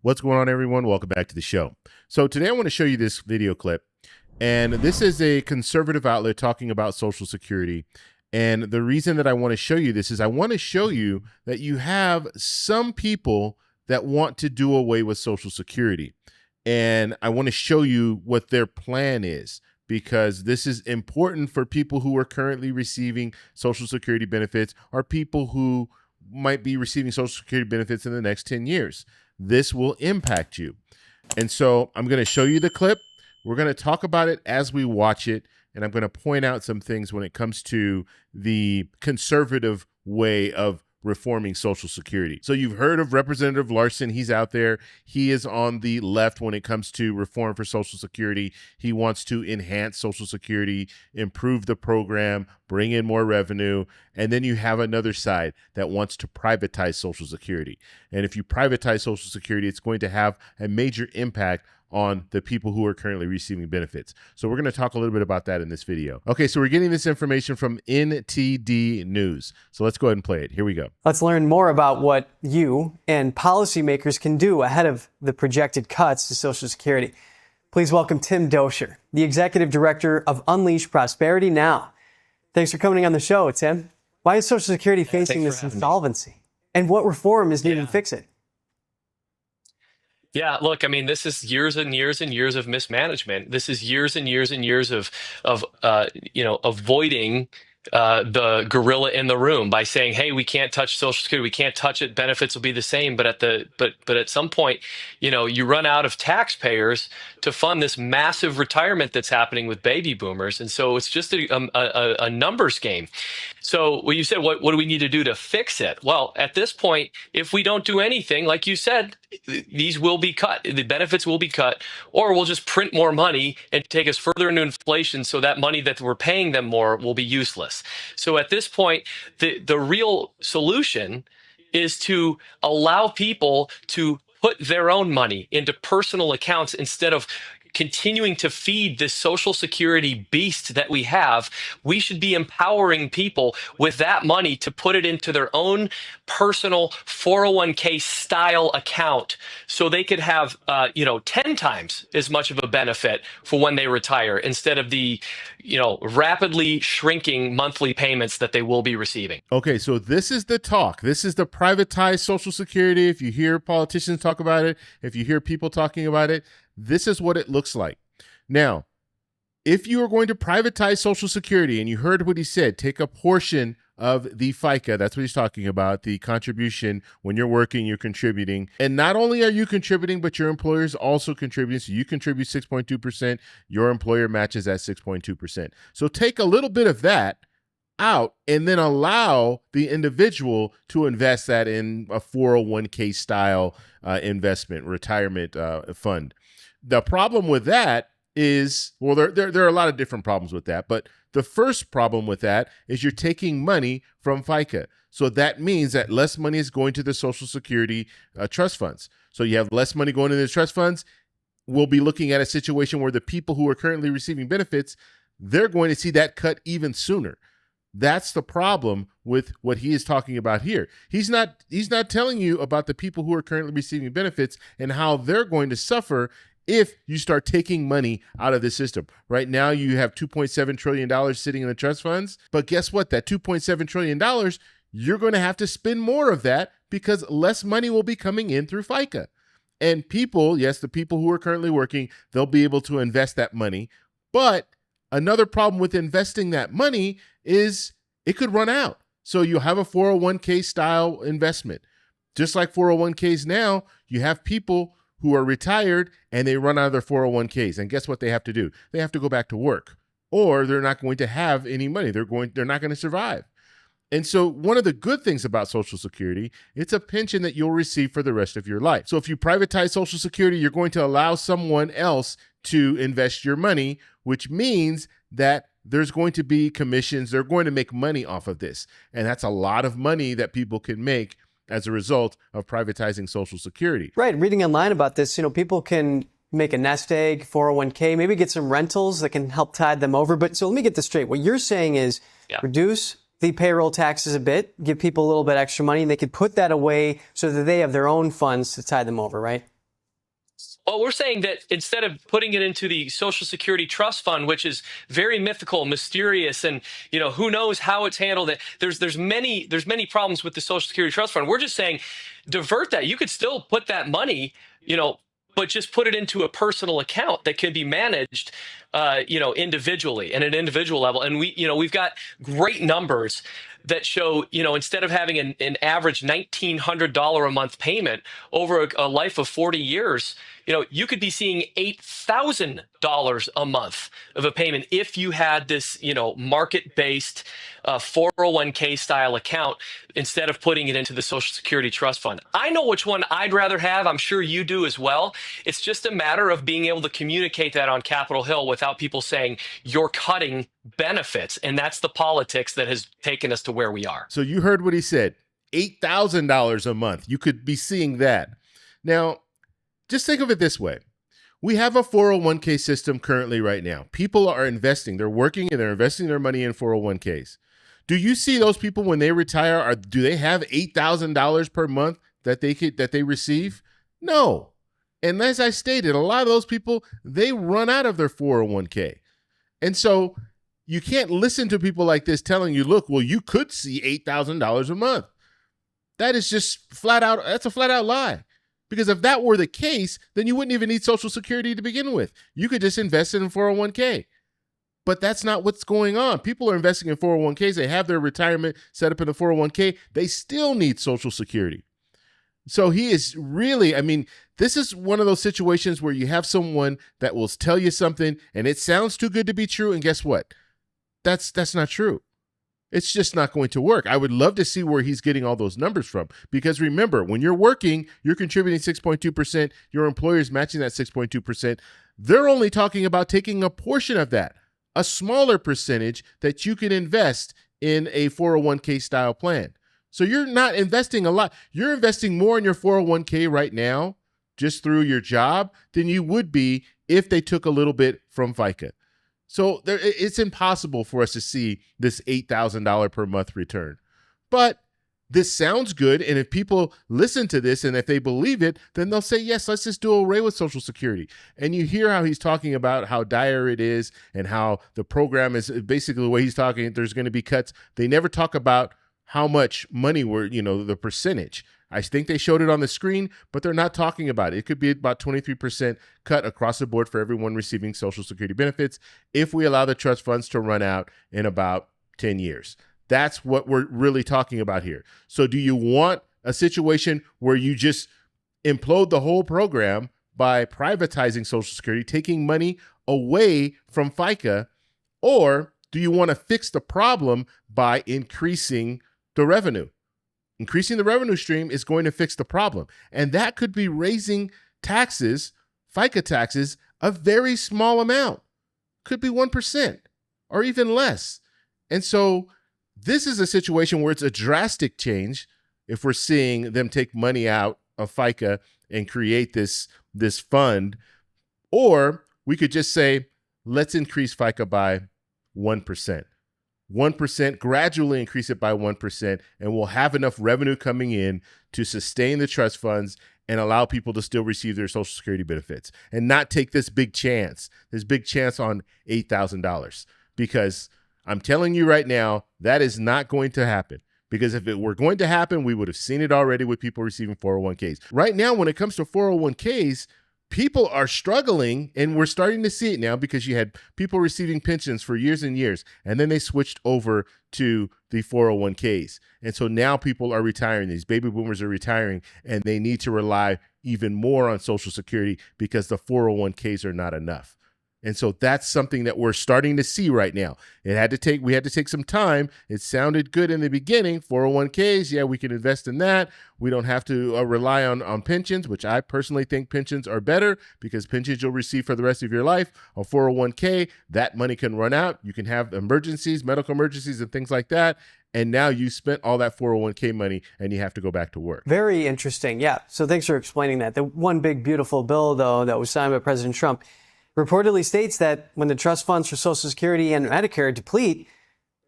What's going on, everyone? Welcome back to the show. So today I want to show you this video clip, and this is a conservative outlet talking about Social Security. And the reason that I want to show you this is I want to show you that you have some people that want to do away with Social Security. And I want to show you what their plan is, because this is important for people who are currently receiving Social Security benefits or people who might be receiving Social Security benefits in the next 10 years. This will impact you. And so I'm going to show you the clip. We're going to talk about it as we watch it. And I'm going to point out some things when it comes to the conservative way of reforming Social Security. So you've heard of Representative Larson. He's out there. He is on the left when it comes to reform for Social Security. He wants to enhance Social Security, improve the program, bring in more revenue. And then you have another side that wants to privatize Social Security. And if you privatize Social Security, it's going to have a major impact on the people who are currently receiving benefits. So we're going to talk a little bit about that in this video. Okay, so we're getting this information from NTD News. So let's go ahead and play it. Here we go. Let's learn more about what you and policymakers can do ahead of the projected cuts to Social Security. Please welcome Tim Doer, the Executive Director of Unleash Prosperity Now. Thanks for coming on the show, Tim. Why is Social Security facing this insolvency? And what reform is needed to fix it? Yeah, look, I mean, this is years and years and years of mismanagement. This is years and years and years of avoiding the gorilla in the room by saying, hey, we can't touch Social Security, we can't touch it, benefits will be the same. But at some point, you run out of taxpayers to fund this massive retirement that's happening with baby boomers. And so it's just a numbers game. So you said, what do we need to do to fix it? Well, at this point, if we don't do anything, like you said, these will be cut, the benefits will be cut, or we'll just print more money and take us further into inflation, so that money that we're paying them more will be useless. So at this point, the real solution is to allow people to put their own money into personal accounts instead of continuing to feed this Social Security beast that we have. We should be empowering people with that money to put it into their own personal 401k style account, so they could have 10 times as much of a benefit for when they retire, instead of the rapidly shrinking monthly payments that they will be receiving. Okay, so this is the talk. This is the privatized Social Security. If you hear politicians talk about it, if you hear people talking about it, this is what it looks like. Now, if you are going to privatize Social Security, and you heard what he said, take a portion of the FICA, that's what he's talking about, the contribution. When you're working, you're contributing. And not only are you contributing, but your employer is also contributing. So you contribute 6.2%, your employer matches at 6.2%. So take a little bit of that out and then allow the individual to invest that in a 401k style investment, retirement fund. The problem with that is, well, there are a lot of different problems with that, but the first problem with that is you're taking money from FICA. So that means that less money is going to the Social Security trust funds. So you have less money going to the trust funds. We'll be looking at a situation where the people who are currently receiving benefits, they're going to see that cut even sooner. That's the problem with what he is talking about here. He's not telling you about the people who are currently receiving benefits and how they're going to suffer if you start taking money out of the system. Right now, you have $2.7 trillion sitting in the trust funds. But guess what? That $2.7 trillion, you're going to have to spend more of that because less money will be coming in through FICA. And people, yes, the people who are currently working, they'll be able to invest that money. But another problem with investing that money is it could run out. So you have a 401k style investment. Just like 401ks now, you have people who are retired and they run out of their 401ks. And guess what they have to do? They have to go back to work, or they're not going to have any money. They're not going to survive. And so one of the good things about Social Security, it's a pension that you'll receive for the rest of your life. So if you privatize Social Security, you're going to allow someone else to invest your money, which means that there's going to be commissions. They're going to make money off of this. And that's a lot of money that people can make as a result of privatizing Social Security. Right. Reading online about this, people can make a nest egg, 401k, maybe get some rentals that can help tide them over. But so let me get this straight. What you're saying is reduce the payroll taxes a bit, give people a little bit extra money, and they could put that away so that they have their own funds to tide them over, right? Well, we're saying that instead of putting it into the Social Security Trust Fund, which is very mythical, mysterious, and who knows how it's handled. There's many problems with the Social Security Trust Fund. We're just saying divert that. You could still put that money, but just put it into a personal account that can be managed, individually and at an individual level. And we've got great numbers that show, instead of having an average $1,900 a month payment over a life of 40 years, you could be seeing $8,000 a month of a payment if you had this, market-based 401k style account instead of putting it into the Social Security Trust Fund. I know which one I'd rather have. I'm sure you do as well. It's just a matter of being able to communicate that on Capitol Hill without people saying you're cutting benefits. And that's the politics that has taken us to where we are. So you heard what he said, $8,000 a month. You could be seeing that. Now, just think of it this way. We have a 401k system currently right now. People are investing. They're working and they're investing their money in 401ks. Do you see those people when they retire? Do they have $8,000 per month that they receive? No. And as I stated, a lot of those people, they run out of their 401k. And so you can't listen to people like this telling you, look, well, you could see $8,000 a month. That is just that's a flat out lie. Because if that were the case, then you wouldn't even need Social Security to begin with. You could just invest in 401k. But that's not what's going on. People are investing in 401ks. They have their retirement set up in a 401k. They still need Social Security. So he is really, this is one of those situations where you have someone that will tell you something and it sounds too good to be true. And guess what? That's not true. It's just not going to work. I would love to see where he's getting all those numbers from. Because remember, when you're working, you're contributing 6.2%. Your employer's matching that 6.2%. They're only talking about taking a portion of that, a smaller percentage that you can invest in a 401k style plan. So you're not investing a lot. You're investing more in your 401k right now, just through your job, than you would be if they took a little bit from FICA. So it's impossible for us to see this $8,000 per month return. But this sounds good, and if people listen to this and if they believe it, then they'll say, yes, let's just do away with Social Security. And you hear how he's talking about how dire it is and how the program is basically the way he's talking, there's going to be cuts. They never talk about how much money the percentage. I think they showed it on the screen, but they're not talking about it. It could be about 23% cut across the board for everyone receiving Social Security benefits if we allow the trust funds to run out in about 10 years. That's what we're really talking about here. So do you want a situation where you just implode the whole program by privatizing Social Security, taking money away from FICA, or do you want to fix the problem by increasing the revenue? Increasing the revenue stream is going to fix the problem. And that could be raising taxes, FICA taxes, a very small amount. Could be 1% or even less. And so this is a situation where it's a drastic change if we're seeing them take money out of FICA and create this fund. Or we could just say, let's increase FICA by 1%. 1%, gradually increase it by 1%, and we'll have enough revenue coming in to sustain the trust funds and allow people to still receive their Social Security benefits and not take this big chance on $8,000. Because I'm telling you right now, that is not going to happen. Because if it were going to happen, we would have seen it already with people receiving 401ks. Right now, when it comes to 401ks, people are struggling, and we're starting to see it now because you had people receiving pensions for years and years, and then they switched over to the 401ks. And so now people are retiring. These baby boomers are retiring, and they need to rely even more on Social Security because the 401ks are not enough. And so that's something that we're starting to see right now. We had to take some time. It sounded good in the beginning. 401ks, yeah, we can invest in that. We don't have to rely on pensions, which I personally think pensions are better because pensions you'll receive for the rest of your life. A 401k, that money can run out. You can have emergencies, medical emergencies, and things like that. And now you spent all that 401k money and you have to go back to work. Very interesting. Yeah. So thanks for explaining that. The one big beautiful bill, though, that was signed by President Trump reportedly states that when the trust funds for Social Security and Medicare deplete,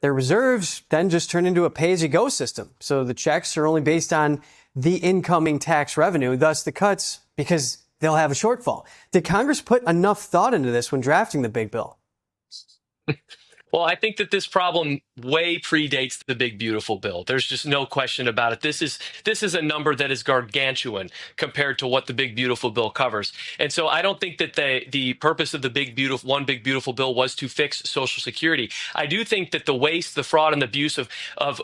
their reserves then just turn into a pay-as-you-go system. So the checks are only based on the incoming tax revenue. Thus, the cuts, because they'll have a shortfall. Did Congress put enough thought into this when drafting the big bill? Well, I think that this problem way predates the big beautiful bill. There's just no question about it. This is a number that is gargantuan compared to what the big beautiful bill covers. And so I don't think that the purpose of the big beautiful bill was to fix Social Security. I do think that the waste, the fraud, and the abuse of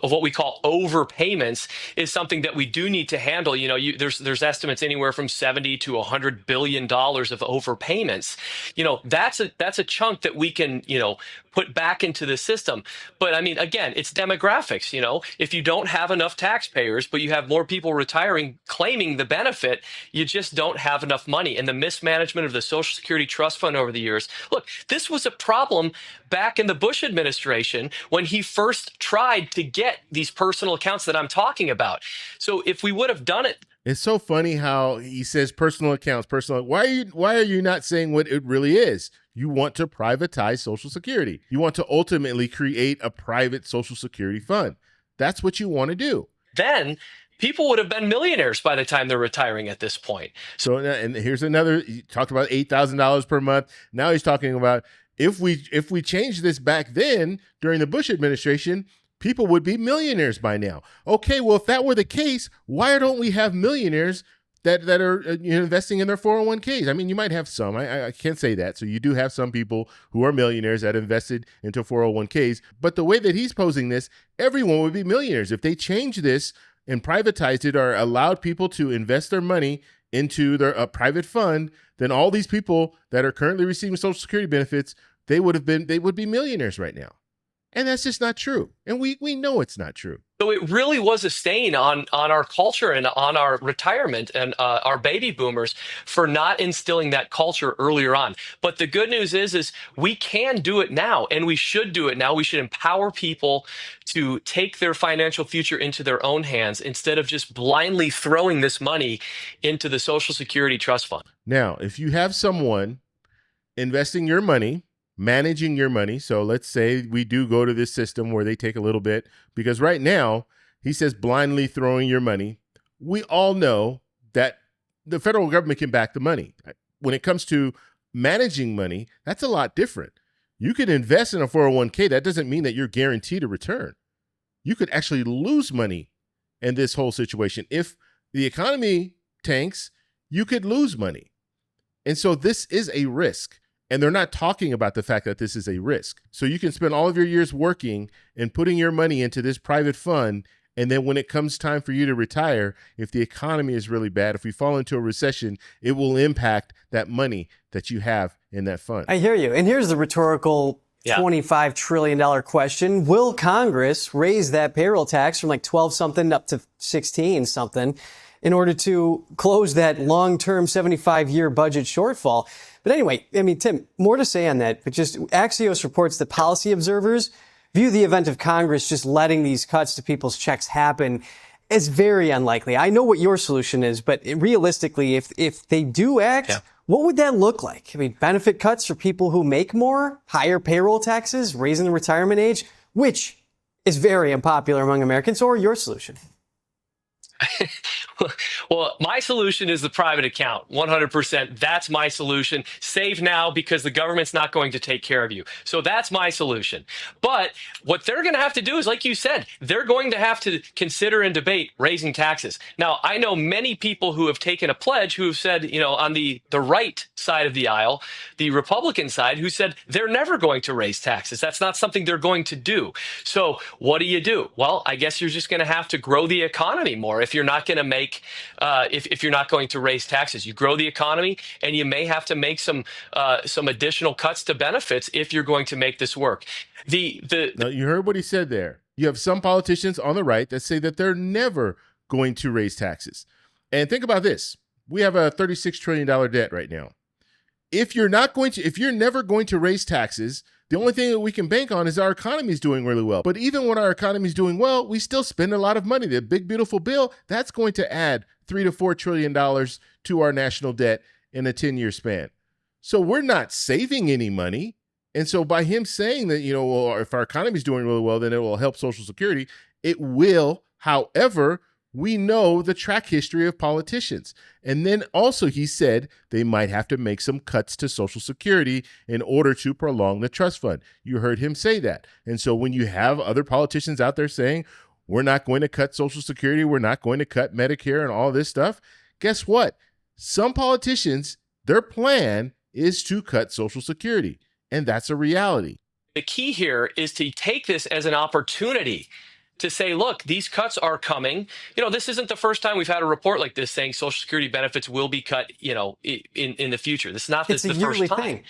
what we call overpayments is something that we do need to handle. You know, there's estimates anywhere from 70 to $100 billion of overpayments. You know, that's a chunk that we can, you know, put back into the system. But I mean, again, it's demographics. You know, if you don't have enough taxpayers, but you have more people retiring claiming the benefit, you just don't have enough money. And the mismanagement of the Social Security Trust Fund over the years. Look, this was a problem back in the Bush administration when he first tried to get these personal accounts that I'm talking about. So if we would have done it. It's so funny how he says personal accounts, personal. Why are you not saying what it really is? You want to privatize Social Security. You want to ultimately create a private Social Security fund. That's what you want to do. Then people would have been millionaires by the time they're retiring at this point. So, and here's another, he talked about $8,000 per month. Now he's talking about if we change this back then during the Bush administration, people would be millionaires by now. Okay, well, if that were the case, why don't we have millionaires that are investing in their 401ks? I mean, you might have some. I can't say that. So you do have some people who are millionaires that invested into 401ks. But the way that he's posing this, everyone would be millionaires. If they change this and privatized it or allowed people to invest their money into their private fund, then all these people that are currently receiving Social Security benefits, they would be millionaires right now. And that's just not true. And we know it's not true. So it really was a stain on our culture and on our retirement and our baby boomers for not instilling that culture earlier on. But the good news is we can do it now, and we should do it now. We should empower people to take their financial future into their own hands instead of just blindly throwing this money into the Social Security Trust Fund. Now, if you have someone investing your money, managing your money. So let's say we do go to this system where they take a little bit, because right now he says blindly throwing your money. We all know that the federal government can back the money. When it comes to managing money, that's a lot different. You could invest in a 401k. That doesn't mean that you're guaranteed a return. You could actually lose money in this whole situation. If the economy tanks, you could lose money. And so this is a risk. And they're not talking about the fact that this is a risk. So you can spend all of your years working and putting your money into this private fund. And then when it comes time for you to retire, if the economy is really bad, if we fall into a recession, it will impact that money that you have in that fund. I hear you. And here's the rhetorical $25 trillion question. Will Congress raise that payroll tax from like 12 something up to 16 something in order to close that long-term 75-year budget shortfall? But anyway, I mean, Tim, more to say on that, but just Axios reports that policy observers view the event of Congress just letting these cuts to people's checks happen as very unlikely. I know what your solution is, but realistically, if they do act, what would that look like? I mean, benefit cuts for people who make more, higher payroll taxes, raising the retirement age, which is very unpopular among Americans, or your solution? Well, my solution is the private account, 100%. That's my solution. Save now because the government's not going to take care of you. So that's my solution. But what they're going to have to do is, like you said, they're going to have to consider and debate raising taxes. Now, I know many people who have taken a pledge who have said, you know, on the right side of the aisle, the Republican side, who said they're never going to raise taxes. That's not something they're going to do. So what do? Well, I guess you're just going to have to grow the economy more. If you're not going to make, if you're not going to raise taxes, you grow the economy, and you may have to make some additional cuts to benefits if you're going to make this work. Now, you heard what he said there. You have some politicians on the right that say that they're never going to raise taxes. And think about this: we have a $36 trillion debt right now. If you're never going to raise taxes, the only thing that we can bank on is our economy is doing really well. But even when our economy is doing well, we still spend a lot of money. The big, beautiful bill, that's going to add $3 to $4 trillion to our national debt in a 10-year span. So we're not saving any money. And so by him saying that, you know, well, if our economy is doing really well, then it will help Social Security. It will. However, We know the track history of politicians. And then also he said they might have to make some cuts to Social Security in order to prolong the trust fund. You heard him say that. And so when you have other politicians out there saying, we're not going to cut Social Security, we're not going to cut Medicare and all this stuff, guess what? Some politicians, their plan is to cut Social Security, and that's a reality. The key here is to take this as an opportunity to say, look, these cuts are coming. This isn't the first time we've had a report like this saying Social Security benefits will be cut, in the future. This is not the first time. Thing.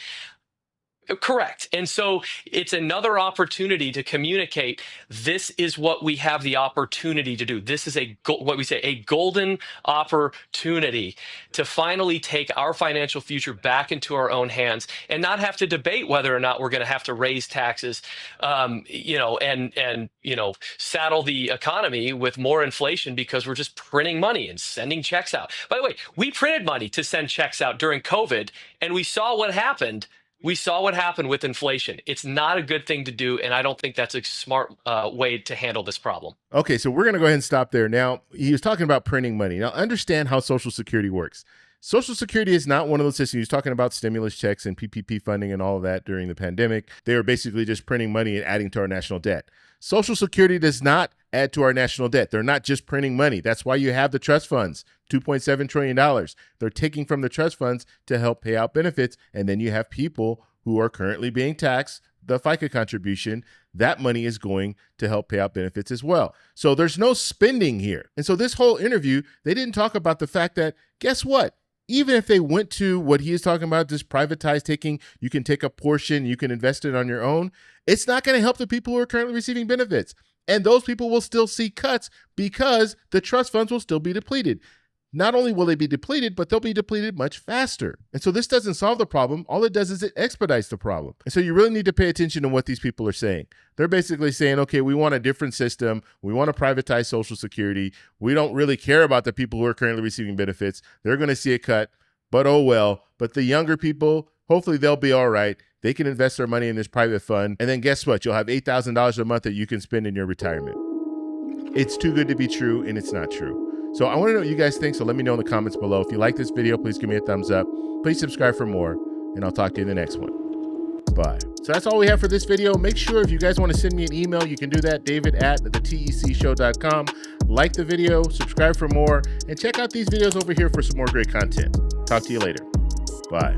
Correct. And so it's another opportunity to communicate. This is what we have the opportunity to do. This is what we say, a golden opportunity to finally take our financial future back into our own hands and not have to debate whether or not we're going to have to raise taxes, and saddle the economy with more inflation because we're just printing money and sending checks out. By the way, we printed money to send checks out during COVID, and we saw what happened. We saw what happened with inflation. It's not a good thing to do, and I don't think that's a smart way to handle this problem. Okay, so we're going to go ahead and stop there. Now, he was talking about printing money. Now, understand how Social Security works. Social Security is not one of those systems. He was talking about stimulus checks and PPP funding and all of that during the pandemic. They were basically just printing money and adding to our national debt. Social Security does not add to our national debt. They're not just printing money. That's why you have the trust funds, $2.7 trillion. They're taking from the trust funds to help pay out benefits. And then you have people who are currently being taxed, the FICA contribution. That money is going to help pay out benefits as well. So there's no spending here. And so this whole interview, they didn't talk about the fact that, guess what? Even if they went to what he is talking about, this privatized taking, you can take a portion, you can invest it on your own. It's not going to help the people who are currently receiving benefits. And those people will still see cuts because the trust funds will still be depleted. Not only will they be depleted, but they'll be depleted much faster. And so this doesn't solve the problem. All it does is it expedites the problem. And so you really need to pay attention to what these people are saying. They're basically saying, okay, we want a different system. We want to privatize Social Security. We don't really care about the people who are currently receiving benefits. They're going to see a cut, but oh well. But the younger people, hopefully they'll be all right. They can invest their money in this private fund. And then guess what? You'll have $8,000 a month that you can spend in your retirement. It's too good to be true, and it's not true. So I want to know what you guys think, so let me know in the comments below. If you like this video, please give me a thumbs up. Please subscribe for more, and I'll talk to you in the next one. Bye. So that's all we have for this video. Make sure if you guys want to send me an email, you can do that, david@thetecshow.com. Like the video, subscribe for more, and check out these videos over here for some more great content. Talk to you later. Bye.